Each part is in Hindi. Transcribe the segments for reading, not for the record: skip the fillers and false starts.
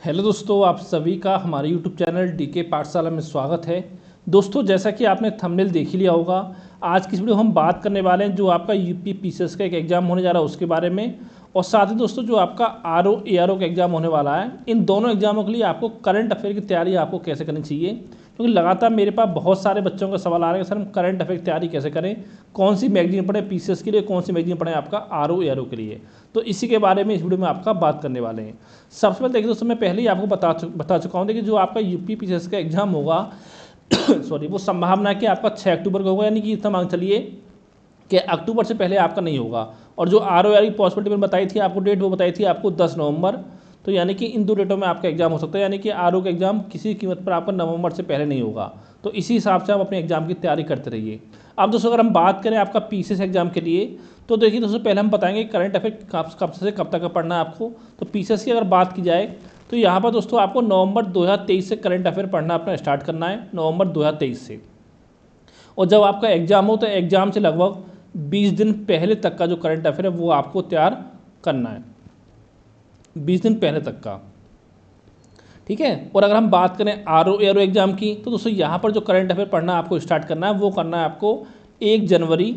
हेलो दोस्तों, आप सभी का हमारे यूट्यूब चैनल डीके पाठशाला में स्वागत है। दोस्तों, जैसा कि आपने थंबनेल देख ही लिया होगा, आज की इस वीडियो हम बात करने वाले हैं जो आपका यूपी पीसीएस का एक एग्ज़ाम होने जा रहा है उसके बारे में, और साथ ही दोस्तों जो आपका आरओ एआरओ का एग्ज़ाम होने वाला है, इन दोनों एग्जामों के लिए आपको करंट अफेयर की तैयारी आपको कैसे करनी चाहिए। क्योंकि लगातार मेरे पास बहुत सारे बच्चों का सवाल आ रहा है कि सर हम करंट अफेयर की तैयारी कैसे करें, कौन सी मैगजीन पढ़ें पीसीएस के लिए, कौन सी मैगजीन पढ़ें आपका आरओ एआरओ के लिए। तो इसी के बारे में इस वीडियो में आपका बात करने वाले हैं। सबसे पहले देखिए दोस्तों, मैं पहले ही आपको बता चुका हूँ। देखिए जो आपका यूपी पीसीएस का एग्जाम होगा सॉरी, वो संभावना है कि आपका 6 अक्टूबर को होगा, यानी कि इतना मान चलिए कि अक्टूबर से पहले आपका नहीं होगा। और जो आर ओ आर की पॉसिबिलिटी मैंने बताई थी आपको डेट, वो बताई थी आपको 10 नवंबर। तो यानी कि इन दो डेटों में आपका एग्जाम हो सकता है, यानी कि आर ओ का एग्जाम किसी कीमत पर आपका नवंबर से पहले नहीं होगा। तो इसी हिसाब से आप अपने एग्जाम की तैयारी करते रहिए। अब दोस्तों अगर हम बात करें आपका पीसीएस एग्जाम के लिए, तो देखिए दोस्तों पहले हम बताएंगे करंट अफेयर कब से कब तक पढ़ना है आपको। तो पीसीएस की अगर बात की जाए तो यहाँ पर दोस्तों आपको नवंबर 2023 से करंट अफेयर पढ़ना अपना स्टार्ट करना है, नवंबर 2023 से। और जब आपका एग्ज़ाम हो तो एग्ज़ाम से लगभग 20 दिन पहले तक का जो करंट अफेयर है वो आपको तैयार करना है, 20 दिन पहले तक का, ठीक है। और अगर हम बात करें आरओ एआरओ एग्ज़ाम की, तो दोस्तों यहाँ पर जो करंट अफेयर पढ़ना आपको स्टार्ट करना है वो करना है आपको 1 जनवरी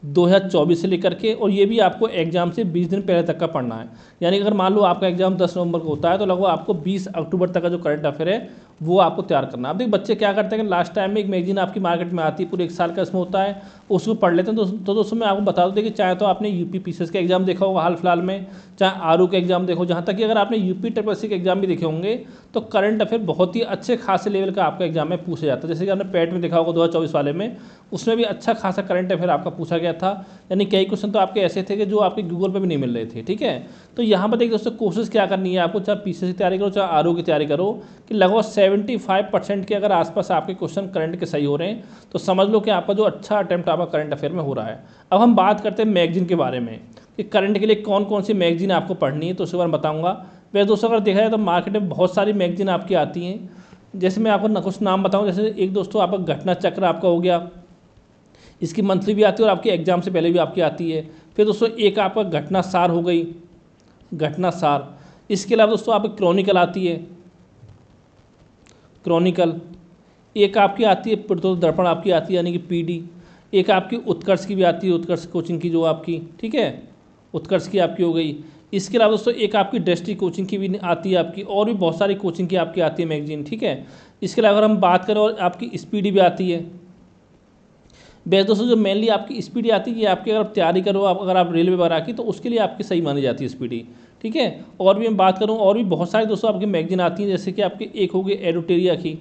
2024 से लेकर के, और ये भी आपको एग्जाम से 20 दिन पहले तक का पढ़ना है। यानी अगर मान लो आपका एग्जाम 10 नवंबर को होता है तो लगभग आपको 20 अक्टूबर तक का जो करंट अफेयर है वो आपको तैयार करना है। अब देखिए बच्चे क्या करते हैं कि लास्ट टाइम में एक मैगजीन आपकी मार्केट में आती है, पूरे 1 साल का इसमें होता है, उसको पढ़ लेते हैं। तो दोस्तों मैं आपको बता दूँ, देखिए चाहे तो आपने यूपी पीसीएस का एग्जाम देखा होगा हाल फिलहाल में, चाहे आरओ का एग्जाम देखो, जहाँ तक कि अगर आपने यूपी ट्रिपल के एग्जाम भी देखे होंगे तो करंट अफेयर बहुत ही अच्छे खासे लेवल का आपका एग्जाम में पूछा जाता है। जैसे कि आपने पैट में देखा होगा 2024 वाले में, उसमें भी अच्छा खासा करंट अफेयर आपका पूछा गया था। यानी कई क्वेश्चन तो आपके ऐसे थे कि जो आपके गूगल पे भी नहीं मिल रहे थे, ठीक है। तो यहाँ पर देखिए दोस्तों कोशिश क्या करनी है आपको, चाहे पीसीएस की तैयारी करो चाहे आरओ की तैयारी करो, कि लगभग 75% के अगर आसपास आपके क्वेश्चन करंट के सही हो रहे हैं तो समझ लो कि आपका जो अच्छा अटैम्प्ट आपका करंट अफेयर में हो रहा है। अब हम बात करते हैं मैगजीन के बारे में कि करंट के लिए कौन कौन सी मैगजीन आपको पढ़नी है, तो उसके बारे में बताऊँगा। वैसे दोस्तों अगर देखा जाए तो मार्केट में बहुत सारी मैगजीन आपकी आती हैं। जैसे मैं आपको कुछ नाम बताऊँ, जैसे एक दोस्तों आपका घटना चक्र आपका हो गया, इसकी मंथली भी आती है और आपके एग्जाम से पहले भी आपकी आती है। फिर दोस्तों एक आपका घटना सार हो गई, घटना सार। इसके अलावा दोस्तों आपकी क्रॉनिकल आती है, क्रॉनिकल। एक आपकी आती है प्रतिरोध दर्पण आपकी आती है, यानी कि पीडी। एक आपकी उत्कर्ष की भी आती है, उत्कर्ष कोचिंग की जो आपकी, ठीक है, उत्कर्ष की आपकी हो गई। इसके अलावा दोस्तों एक आपकी दृष्टि कोचिंग की भी आती है आपकी, और भी बहुत सारी कोचिंग की आपकी आती है मैगजीन, ठीक है। इसके अलावा अगर हम बात करें और आपकी स्पीडी भी आती है। बेस्ट दोस्तों जो मेनली आपकी स्पीडी आती है, आपकी अगर आप तैयारी करो अगर आप रेलवे वगैरह की, तो उसके लिए आपकी सही मानी जाती है स्पीडी, ठीक है। और भी मैं बात करूँ, और भी बहुत सारी दोस्तों आपकी मैगजीन आती हैं, जैसे कि आपकी एक होगी एडोटेरिया की।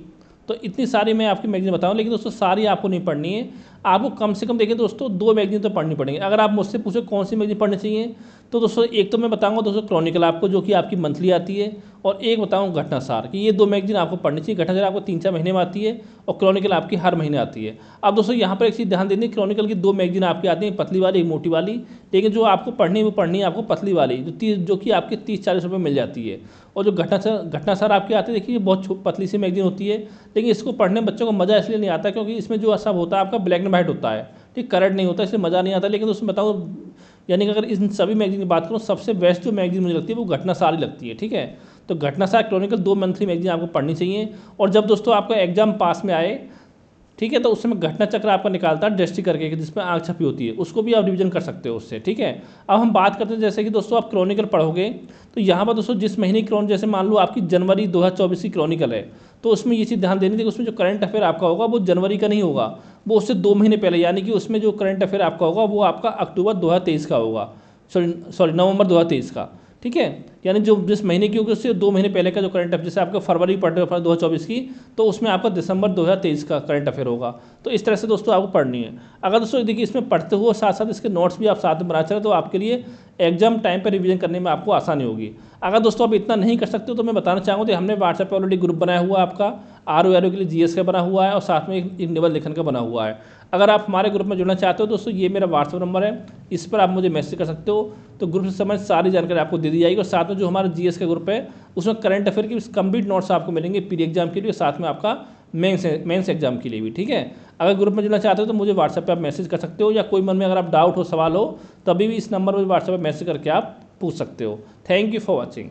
तो इतनी सारी मैं आपकी मैगजीन बताऊँ, लेकिन दोस्तों सारी आपको नहीं पढ़नी है। आपको कम से कम देखिए दोस्तों 2 मैगजीन तो पढ़नी पड़ेंगी। अगर आप मुझसे पूछो कौन सी मैगजीन पढ़नी चाहिए, तो दोस्तों एक तो मैं बताऊंगा दोस्तों क्रॉनिकल आपको, जो कि आपकी मंथली आती है, और एक बताऊंगा घटनासार, कि ये 2 मैगजीन आपको पढ़नी चाहिए। घटनासार आपको 3-4 महीने में आती है और क्रॉनिकल आपकी हर महीने आती है। अब दोस्तों यहाँ पर एक चीज़ ध्यान देनी, क्रॉनिकल की 2 मैगजीन आपकी आती हैं, पतली वाली एक मोटी वाली। लेकिन जो आपको पढ़नी है वो पढ़नी है आपको पतली वाली, जो कि आपके 30-40 रुपये मिल जाती है। और जो घटनासार आपकी आती है, देखिए बहुत पतली सी मैगजीन होती है, लेकिन इसको पढ़ने में बच्चों को मज़ा इसलिए नहीं आता क्योंकि इसमें जो सब होता है आपका ब्लैक एंड वाइट होता है, ठीक, करंट नहीं होता, इसलिए मज़ा नहीं आता। लेकिन उसमें बताऊँ, यानी कि अगर इन सभी मैगजीन की बात करूँ, सबसे बेस्ट जो मैगजीन मुझे लगती है वो घटनासार ही लगती है, ठीक है। तो घटनासार क्रॉनिकल 2 मंथली मैगजीन आपको पढ़नी चाहिए। और जब दोस्तों आपका एग्जाम पास में आए, ठीक है, तो उस समय घटना चक्र आपका निकालता है दृष्टि करके, जिसमें आँख छपी होती है, उसको भी आप रिवीजन कर सकते हो उससे, ठीक है। अब हम बात करते हैं, जैसे कि दोस्तों आप क्रॉनिकल पढ़ोगे तो यहाँ पर दोस्तों जिस महीने की जैसे मान लो आपकी जनवरी 2024 की क्रॉनिकल है, तो उसमें ये चीज़ ध्यान देनी थी कि उसमें जो करंट अफेयर आपका होगा वो जनवरी का नहीं होगा, वो उससे 2 महीने पहले, यानी कि उसमें जो करंट अफेयर आपका होगा वो आपका अक्टूबर 2023 का होगा, सॉरी नवंबर 2023 का, ठीक है। यानी जो जिस महीने की होगी उससे 2 महीने पहले का जो करंट अफेयर, जैसे आपका फरवरी पढ़ रहे हो 2024 की, तो उसमें आपका दिसंबर 2023 का करंट अफेयर होगा। तो इस तरह से दोस्तों आपको पढ़नी है। अगर दोस्तों देखिए इसमें पढ़ते हुए साथ साथ इसके नोट्स भी आप साथ में बना चले, तो आपके लिए एग्जाम टाइम पर रिवीजन करने में आपको आसानी होगी। अगर दोस्तों आप इतना नहीं कर सकते हो तो मैं बताना चाहूँगा कि हमने व्हाट्सएप पर ऑलरेडी ग्रुप बनाया हुआ है आपका, आरओ एआरओ के लिए जीएस का बना हुआ है, और साथ में एक निबंध लेखन का बना हुआ है। अगर आप हमारे ग्रुप में जुड़ना चाहते हो दोस्तों, ये मेरा व्हाट्सएप नंबर है, इस पर आप मुझे मैसेज कर सकते हो। तो ग्रुप से समझ सारी जानकारी आपको दे दी जाएगी, और साथ में जो हमारा जीएस का ग्रुप है उसमें करंट अफेयर की कंप्लीट नोट्स आपको मिलेंगे प्री एग्जाम के लिए, साथ में आपका मेंस एग्जाम के लिए भी, ठीक है। अगर ग्रुप में जुड़ना चाहते हो तो मुझे व्हाट्सएप पे आप मैसेज कर सकते हो, या कोई मन में अगर आप डाउट हो, सवाल हो, तभी भी इस नंबर पर व्हाट्सएप पर मैसेज करके आप पूछ सकते हो। Thank you for watching.